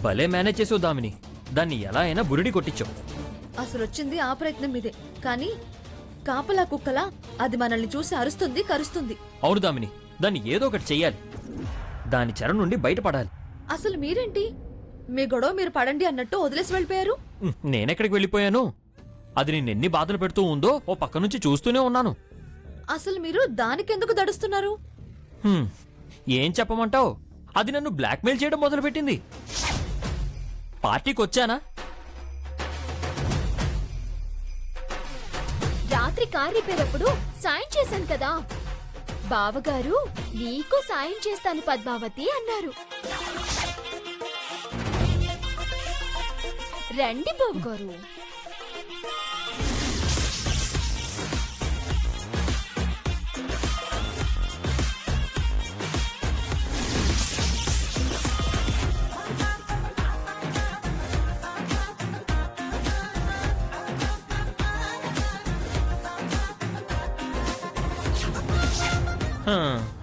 భలే మేనేజ్ చేసావు దామిని. దాన్ని ఎలా అయినా బురిడి కొట్టించావు. అసలొచ్చింది ఆ ప్రయత్నం మీదే, కానీ కాపలా కుక్కలా అది మనల్ని చూసి అరుస్తుంది, కరుస్తుంది. అవును దామిని, దాన్ని ఏదో ఒకటి చెయ్యాలి. దాని చెర నుండి బయటపడాలి. అసలు మీరేంటి మీ గొడవ మీరు పడండి అన్నట్టు వదిలేసి వెళ్ళిపోయారు? నేనెక్కడికి వెళ్ళిపోయాను? అది నిన్నెన్ని బాధలు పెడుతూ ఉందో ఓ పక్క నుంచి చూస్తూనే ఉన్నాను. అసలు మీరు దానికెందుకు దడుస్తున్నారు? ఏం చెప్పమంటావు? అది నన్ను బ్లాక్మెయిల్ చేయడం మొదలుపెట్టింది. పార్టీకి వచ్చానా? రాత్రి కార్ రిపేర్ అప్పుడు సాయం చేశాను కదా. బావగారు నీకు సాయం చేస్తాను పద్మావతి అన్నారు. రండి బావగారు.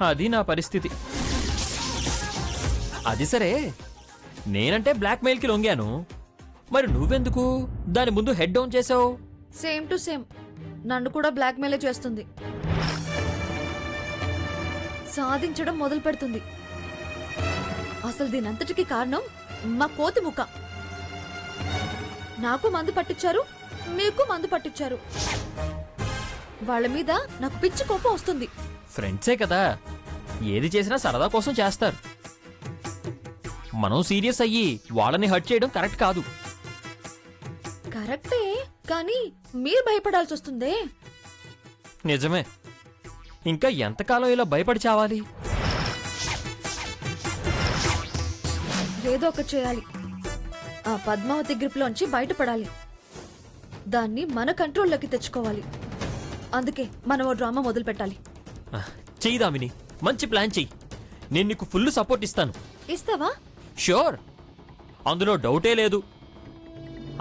అది నా పరిస్థితి. అది సరే, నేనంటే బ్లాక్మెయిల్కి లొంగాను. మరి నువ్వెందుకు దాని ముందు హెడ్ డౌన్ చేసావు? సేమ్ టు సేమ్ నన్ను కూడా బ్లాక్మెయిల్ చేస్తుంది. సాధించడం మొదలు పెడుతుంది. అసలు దీనంతటికి కారణం మా కోతి ముఖ. నాకు మందు పట్టించారు, మీకు మందు పట్టించారు. వాళ్ళ మీద నాకు పిచ్చి కోపం వస్తుంది. ఫ్రెండ్సే కదా, ఏది చేసినా సరదా కోసం చేస్తారు. మనం సీరియస్ అయ్యి వాళ్ళని హర్ట్ చేయడం కరెక్ట్ కాదు. కరెక్టే, కానీ మీరు భయపడాల్సి వస్తుందే. నిజమే. ఇంకా ఎంతకాలం ఇలా భయపడి చావాలి? ఏదో ఒకటి చేయాలి. ఆ పద్మావతి గ్రిప్లోంచి బయటపడాలి. దాన్ని మన కంట్రోల్లోకి తెచ్చుకోవాలి. అందుకే మనం ఓ డ్రామా మొదలు పెట్టాలి. చెయ్యి దామిని, మంచి ప్లాన్ చెయ్యి. నేను నీకు ఫుల్ సపోర్ట్ ఇస్తాను. ఇస్తావా? ష్యూర్, అందులో డౌటే లేదు.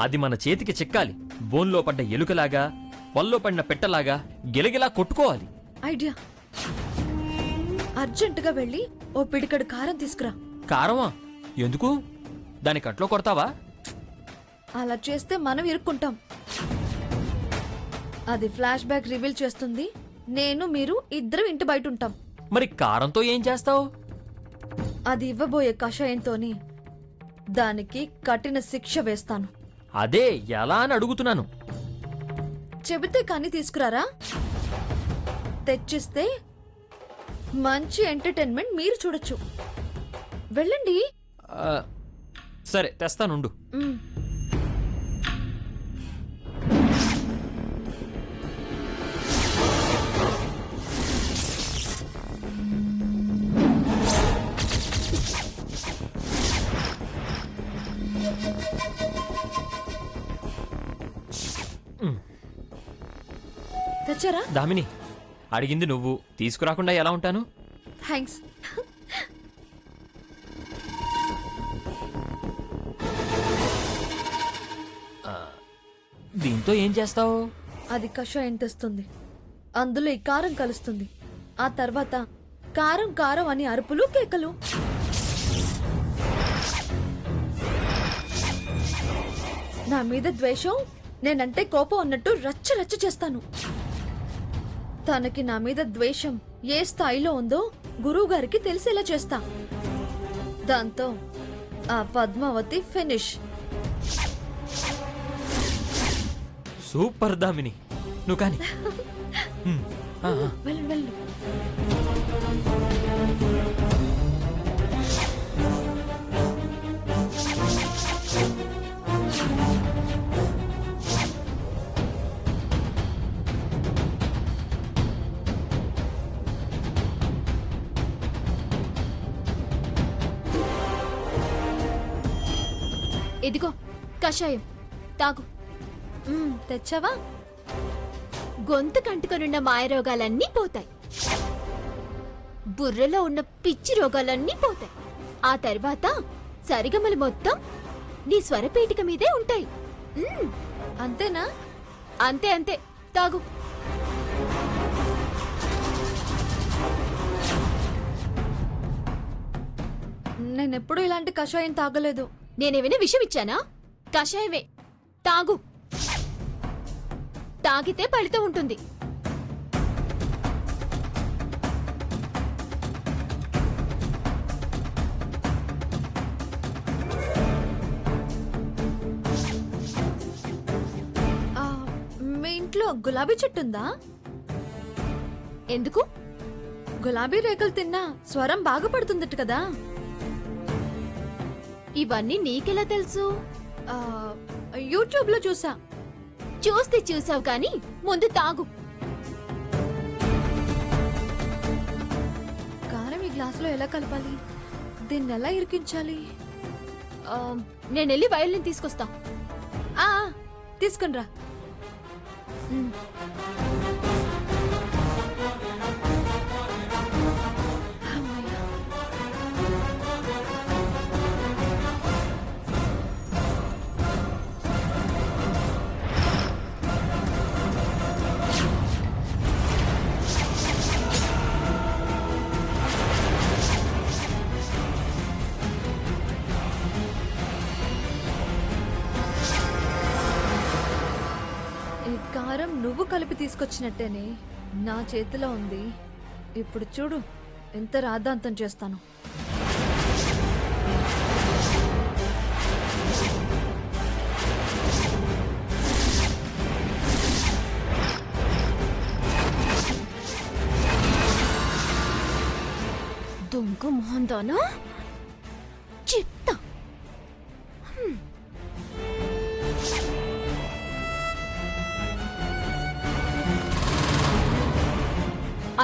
అది మన చేతికి చిక్కాలి. బోన్లో పడ్డ ఎలుకలాగా, వల్లో పడిన పెట్టలాగా గిలగిలా కొట్టుకోవాలి. ఐడియా. అర్జెంటుగా వెళ్ళి ఓ పిడికడు కారం తీసుకురా. కారమా? ఎందుకు? దాని కట్లో కొడతావా? అలా చేస్తే మనం ఇరుక్కుంటాం. అది ఫ్లాష్ బ్యాక్ రివీల్ చేస్తుంది. నేను మీరు ఇద్దరు ఇంటి బయట ఉంటాం. మరి కారంతో ఏం చేస్తావు? అది ఇవ్వబోయే కషాయంతోని దానికి కఠిన శిక్ష వేస్తాను. అదే ఎలా అని అడుగుతున్నాను. చెబితే కానీ తీసుకురారా? తెచ్చిస్తే మంచి ఎంటర్టైన్మెంట్ మీరు చూడొచ్చు. వెళ్ళండి. సరే, తెస్తానుండు. తెచ్చారా? దామిని, అడిగింది నువ్వు, తీసుకురాకుండా ఎలా ఉంటాను? థ్యాంక్స్. దీంతో ఏం చేస్తావు? అది కషాయం తెస్తుంది. అందులో ఈ కారం కలుస్తుంది. ఆ తర్వాత కారం కారం అని అరుపులు, కేకలు. నా మీద ద్వేషం, నేనంటే కోపం అన్నట్టు రచ్చ రచ్చ చేస్తాను. తనకి నా మీద ద్వేషం ఏ స్థాయిలో ఉందో గురువు గారికి తెలిసేలా చేస్తా. దాంతో ఆ పద్మావతి ఫినిష్. సూపర్ దామిని, నువ్వు కానీ. వెళ్ళు వెళ్ళు. ఇదిగో కషాయం, తాగు. తెచ్చావా? గొంతు కంటుకొనున్న మాయరోగాలన్నీ పోతాయి. బుర్రలో ఉన్న పిచ్చి రోగాలన్నీ పోతాయి. ఆ తర్వాత సరిగమలు మొత్తం నీ స్వరపేటిక మీదే ఉంటాయి. అంతేనా? అంతే అంతే, తాగు. నేనెప్పుడు ఇలాంటి కషాయం తాగలేదు. నేనేమైనా విషం ఇచ్చానా? కషాయమే, తాగు. తాగితే ఫలితం ఉంటుంది. ఆ, మీ ఇంట్లో గులాబీ చెట్టు ఉందా? ఎందుకు? గులాబీ రేకులు తిన్నా స్వరం బాగా పడుతుందట కదా. ఇవన్నీ నీకెలా తెలుసు? ఆ, యూట్యూబ్ లో చూసా. చూస్తే చూసావు కానీ ముందు తాగు. కారం ఈ గ్లాసులో ఎలా కలపాలి? దీన్ని ఎలా ఇరికించాలి? ఆ, నేనెళ్ళి వయలిన్ తీసుకొస్తా. ఆ, తీసుకునిరా. ఈ కారం నువ్వు కలిపి తీసుకొచ్చినట్టేనే నా చేతిలో ఉంది. ఇప్పుడు చూడు ఎంత రాద్ధాంతం చేస్తాను. దొంగ మొహందానా చెప్తా.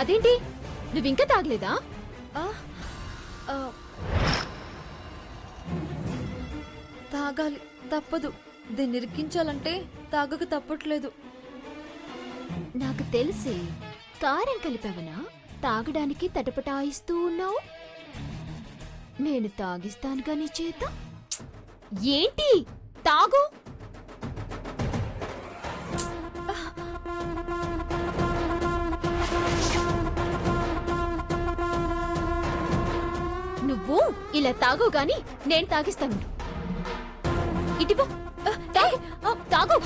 అదేంటి, నువ్వింకా తాగలేదా? ఆ, ఆ, తాగాలి, తప్పదు. దీన్ని ఇరికించాలంటే తాగక తప్పట్లేదు. నాకు తెలిసి కారం కలిపావనా తాగడానికి తటపటాయిస్తూ ఉన్నావు. నేను తాగిస్తానుగా నీ చేత. ఏంటి, తాగు. నువ్వు ఇలా తాగు గాని నేను తాగిస్తాను. ఇటిపో, తాగు, తాగు.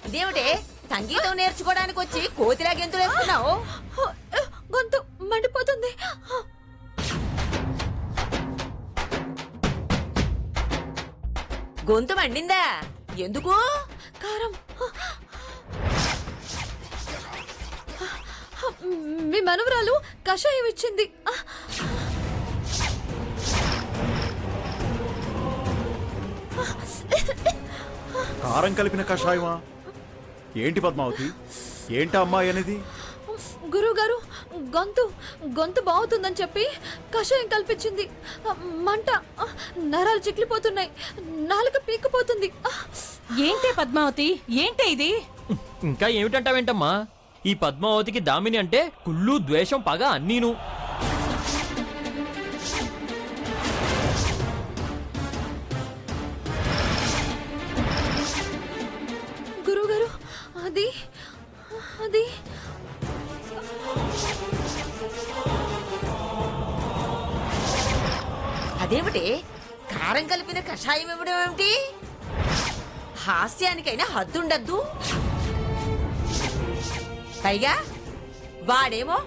ఇదేమిటే సంగీతం నేర్చుకోవడానికి వచ్చి కోతిలా గెంతులు వేస్తున్నావు? గొంతు మండిపోతుంది. గొంతు మండిందా? ఎందుకు? కారం. మీ మనవరాలు కషాయం ఇచ్చింది. కారం కలిపిన కషాయమా? ఏంటి పద్మావతి, ఏంటి అమ్మాయి అనేది? గురువుగారు, గొంతు బాగుతుందని చెప్పి కషాయం కల్పించింది. మంట, నరాలు చిక్లిపోతున్నాయి, నాలుక పీక్కుపోతుంది. ఏంటే పద్మావతి, ఏంటే ఇది? ఇంకా ఏమిటంటావేంటమ్మా? ఈ పద్మావతికి దామిని అంటే కుళ్ళు, ద్వేషం, పగ అన్నీను. గురువుగారు, అది అది అదేమిటి కారం కలిపిన కషాయం ఇవ్వడం ఏమిటి? హాస్యానికైనా హద్దుండద్దు. పైగా వాడేమో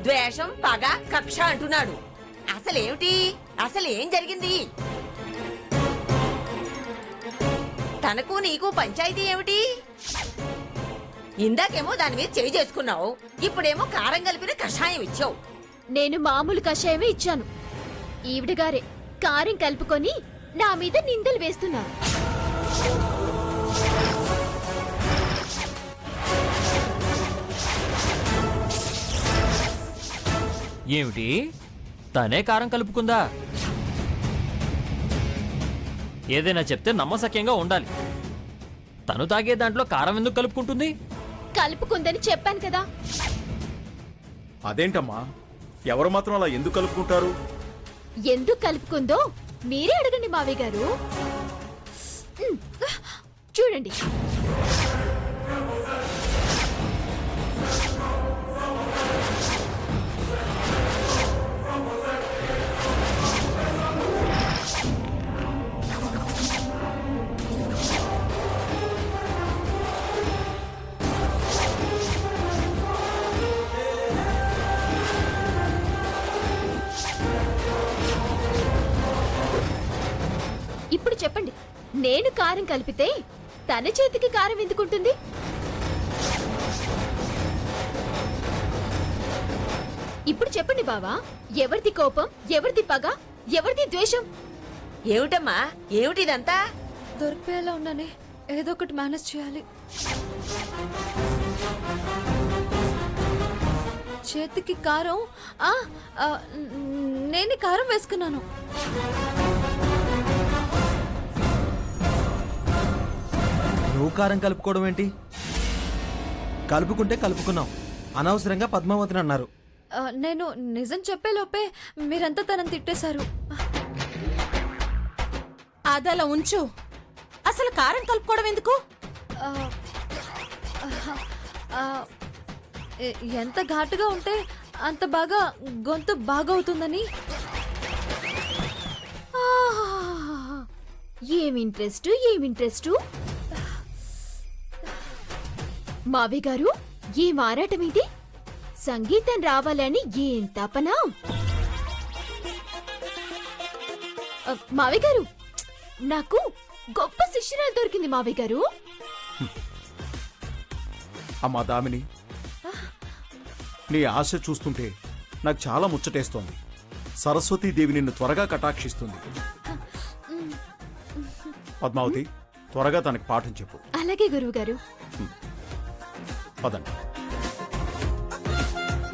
ద్వేషం, పగ, కక్ష అంటున్నాడు. అసలేమిటి? అసలేం జరిగింది? తనకు నీకు పంచాయతీ ఏమిటి? ఇందాకేమో దాని మీద చేయి చేసుకున్నావు, ఇప్పుడేమో కారం కలిపిన కషాయం ఇచ్చావు. నేను మామూలు కషాయమే ఇచ్చాను. ఈవిడగారే కారం కలుపుకొని నా మీద నిందలు వేస్తున్నారు. ఏమిటి, తనే కారం కలుపుకుందా? ఏదైనా చెప్తే నమ్మసక్యంగా ఉండాలి. తను తాగే దాంట్లో కారం ఎందుకు కలుపుకుంటుంది? కలుపుకుందని చెప్పాను కదా. అదేంటమ్మా, ఎవరు మాత్రం అలా ఎందుకు కలుపుకుంటారు? ఎందుకు కలుపుకుందో మీరే అడగండి మావయ్య గారు. చూడండి. ఇప్పుడు చెప్పండి, నేను కారం కలిపితే తన చేతికి కారం ఎందుకుంటుంది? ఇప్పుడు చెప్పండి బావా, ఎవరిది కోపం, ఎవరిది పగ, ఎవరిది ద్వేషం? ఏమిటమ్మా, ఏమిటిదంతా? దొరికిపోయేలా ఉన్నానే, ఏదో ఒకటి మేనేజ్ చేయాలి. చేతికి కారం. నేనే కారం వేసుకున్నాను. నువ్వు కారం కలుపుకోవడం ఏంటి? కలుపుకుంటే కలుపుకున్నాం, అనవసరంగా పద్మావతిని అన్నారు. నేను నిజం చెప్పే లోపే మీరంతా తనని తిట్టేశారు. అదలా ఉంచు. అసలు కారం కలుపుకోవడం ఎందుకు? ఆ, ఆ, ఎంత ఘాటుగా ఉంటే అంత బాగా గొంతు బాగవుతుందని. ఏమి ఇంట్రెస్ట్. మావి గారు, ఈ మారాటం ఇది? సంగీతం రావాలని ఏం తపన? మావి గారు, నాకు గొప్ప శిష్యురాలు దొరికింది మావి గారు. అమ్మా దామిని, నీ ఆశ చూస్తుంటే నాకు చాలా ముచ్చటేస్తోంది. సరస్వతీదేవి నిన్ను త్వరగా కటాక్షిస్తుంది. పద్మావతి, త్వరగా తనకి పాఠం చెప్పు. అలాగే గురువు గారు. పదండి.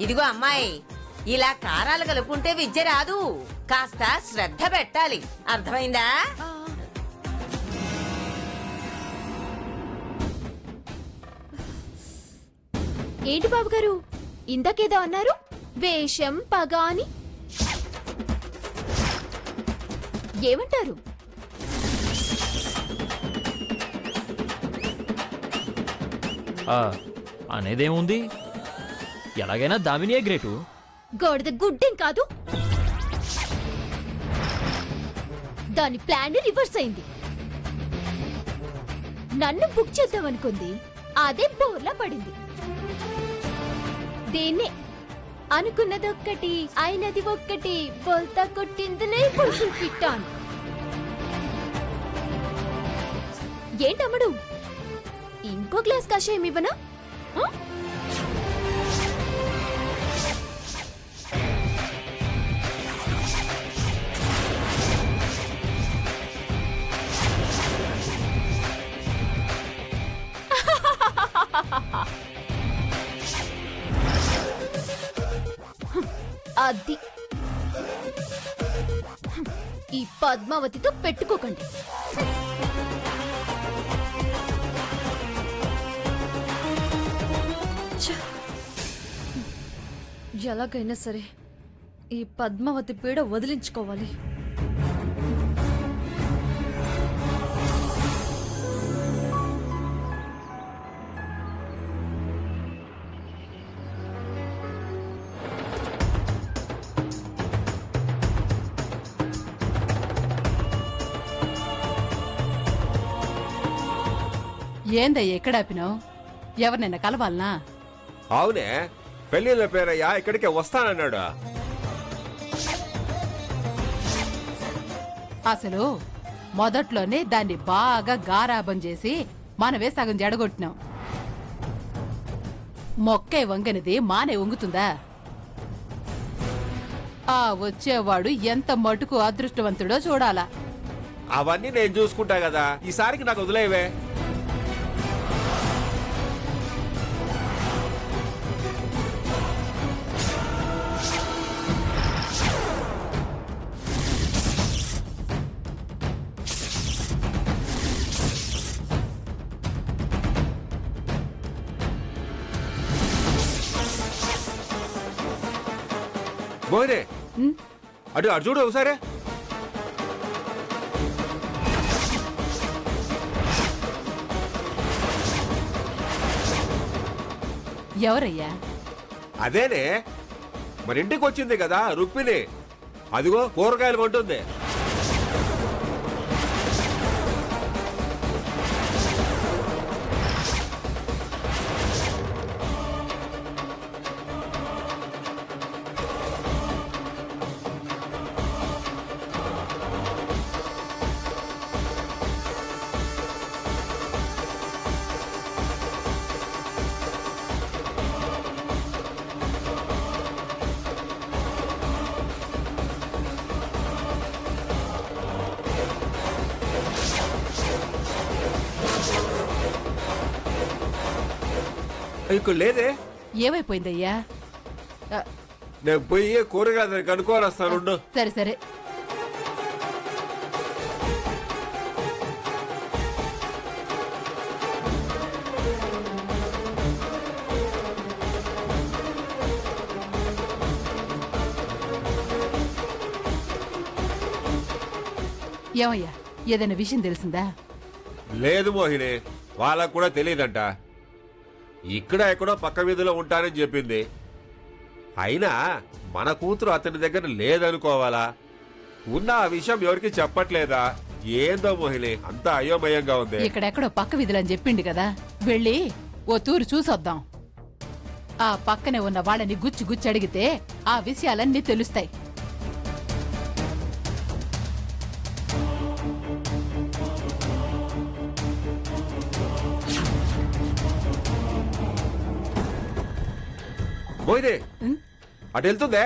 ఇదిగో అమ్మాయి, ఇలా కారాలు కలుపుకుంటే విద్య రాదు. కాస్త శ్రద్ధ పెట్టాలి, అర్థమైందా? ఏంటి బాబు గారు, ఇందాకేదో అన్నారు, వేషం పగ అని. ఏమంటారు? అనేదేముంది, ఎలాగైనా దామినియే గ్రేటు. గోడద గుడ్డేం కాదు, దాని ప్లాన్ రివర్స్ అయింది. నన్ను బుక్ చేద్దామనుకుంది, అదే బోర్లా పడింది. దీన్నే అనుకున్నదొక్కటి అయినది ఒక్కటి, బోల్తా కొట్టిందిలే పురుషులు పిట్టాను. ఏంటమ్ముడు, ఇంకో గ్లాస్ కషాయం ఇవ్వనా? అది ఈ పద్మావతితో పెట్టుకోకండి. ఎలాగైనా సరే ఈ పద్మావతి పీడ వదిలించుకోవాలి. ఏందయ్య ఎక్కడాపినావు? ఎవరినైనా కలవాలనా? అవునే, పెళ్లిళ్ళ పేరయ్యా ఇక్కడికే వస్తానన్నాడు. అసలు మొదట్లోనే దాన్ని బాగా గారాబం చేసి మనవే సగం జడగొట్టినాం. మొక్కే వంగనిది మానే వంగుతుందా? ఆ వచ్చేవాడు ఎంత మటుకు అదృష్టవంతుడో చూడాలా. అవన్నీ నేను చూసుకుంటా కదా, ఈసారికి నాకు వదిలేవే. మోహిని, అటు అటు చూడు ఒకసారి. ఎవరయ్యా? అదేనే మన ఇంటికి వచ్చింది కదా రుక్మిణి, అదిగో కూరగాయలు కొంటుంది. ఇక్కడ లేదే. ఏమైపోయిందయ్యా? ఆ, నేను పోయి కూరగాయలు కనుక్కోని వస్తాను. సరే సరే. ఏమయ్యా, ఏదైనా విషయం తెలిసిందా? లేదు మోహిని, వాళ్ళకు కూడా తెలియదంట. ఇక్కడ ఎక్కడో పక్క వీధిలో ఉంటానని చెప్పింది. అయినా మన కూతురు అతని దగ్గర లేదనుకోవాలా, ఉన్న ఆ విషయం ఎవరికి చెప్పట్లేదా? ఏందో మోహిని, అంతా అయోమయంగా ఉంది. ఇక్కడెక్కడో పక్క విధులని చెప్పిండు కదా, వెళ్ళి ఓ తూరు చూసొద్దాం. ఆ పక్కనే ఉన్న వాళ్ళని గుచ్చి గుచ్చి అడిగితే ఆ విషయాలన్నీ తెలుస్తాయి. మోహిని, అటు వెళ్తుందే.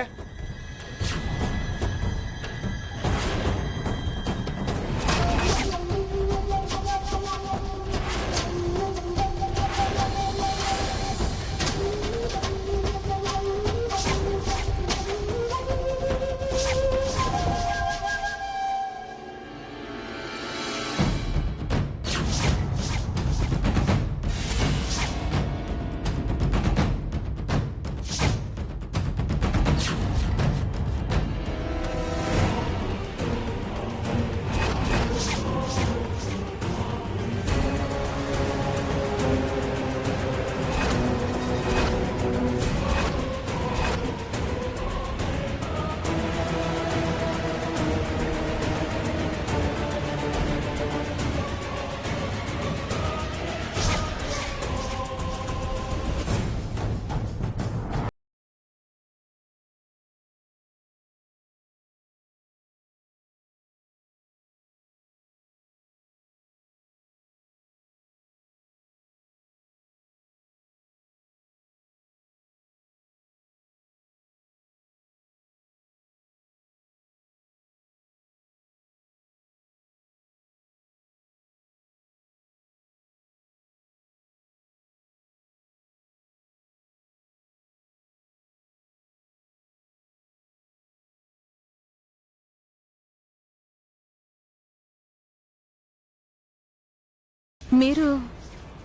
మీరు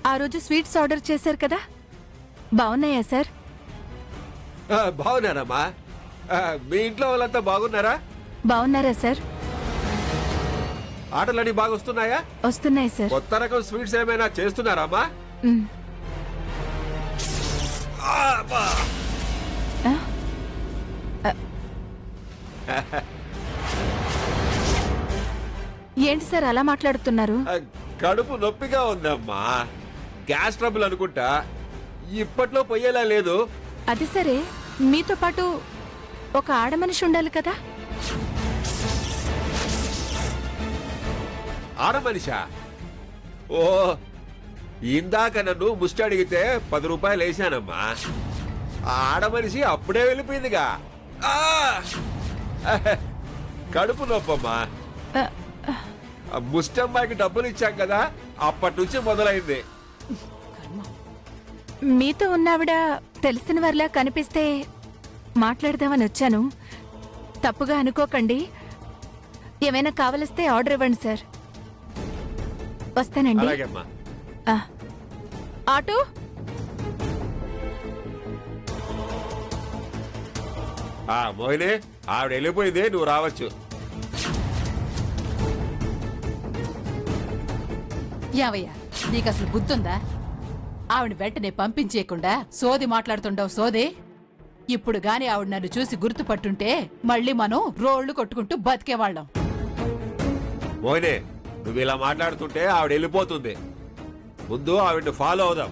ఆ రోజు స్వీట్స్ ఆర్డర్ చేశారు కదా, బాగున్నాయా సార్? బాగున్నారమ్మా. మీ ఇంట్లో వాళ్ళంతా బాగున్నారా? బాగున్నారా సార్? ఆటలన్నీ బాగా వస్తున్నాయా? వస్తున్నాయి సార్. కొత్త రకం స్వీట్స్ ఏమైనా చేస్తున్నారమ్మా? మ్. అబ్బా! ఆ? ఏంటి సార్ అలా మాట్లాడుతున్నారు? కడుపు నొప్పిగా ఉందమ్మా. గ్యాస్ ట్రబుల్ అనుకుంటా. ఇప్పట్లో పొయ్యేలా లేదు. అది సరే, మీతో పాటు ఒక ఆడమనిషి ఉండాలి కదా? ఆడమనిషా? ఓ, ఇందాక నన్ను ముష్టి అడిగితే 10 రూపాయలు వేసానమ్మా. ఆడమనిషి అప్పుడే వెళ్ళిపోయిందిగా. కడుపు నొప్పమ్మా. ఆ ముస్టమ్మాయికి డబ్బులు ఇచ్చాం కదా, అప్పటి నుంచి మొదలైంది. మీతో ఉన్నావిడ తెలిసిన వారిలా కనిపిస్తే మాట్లాడదామని వచ్చాను. తప్పుగా అనుకోకండి. ఏమైనా కావలిస్తే ఆర్డర్ ఇవ్వండి సార్. వస్తానండి. అలాగేమ్మా. ఆ. ఆటో మోహిని, ఆవిడ వెళ్ళిపోయింది, నువ్వు రావచ్చు. యావయ్యా, నీకు అసలు బుద్ధుందా? ఆవిడ వెంటనే పంపించేయకుండా సోది మాట్లాడుతుండవు సోది. ఇప్పుడు గాని ఆవిడ నన్ను చూసి గుర్తుపట్టుంటే మళ్ళీ మనం రోళ్లు కొట్టుకుంటూ బతికేవాళ్ళం. మోహిని, నువ్వు ఇలా మాట్లాడుతుంటే ఆవిడ వెళ్ళిపోతుంది. ముందు ఆవిడ్ని ఫాలో అవుదాం.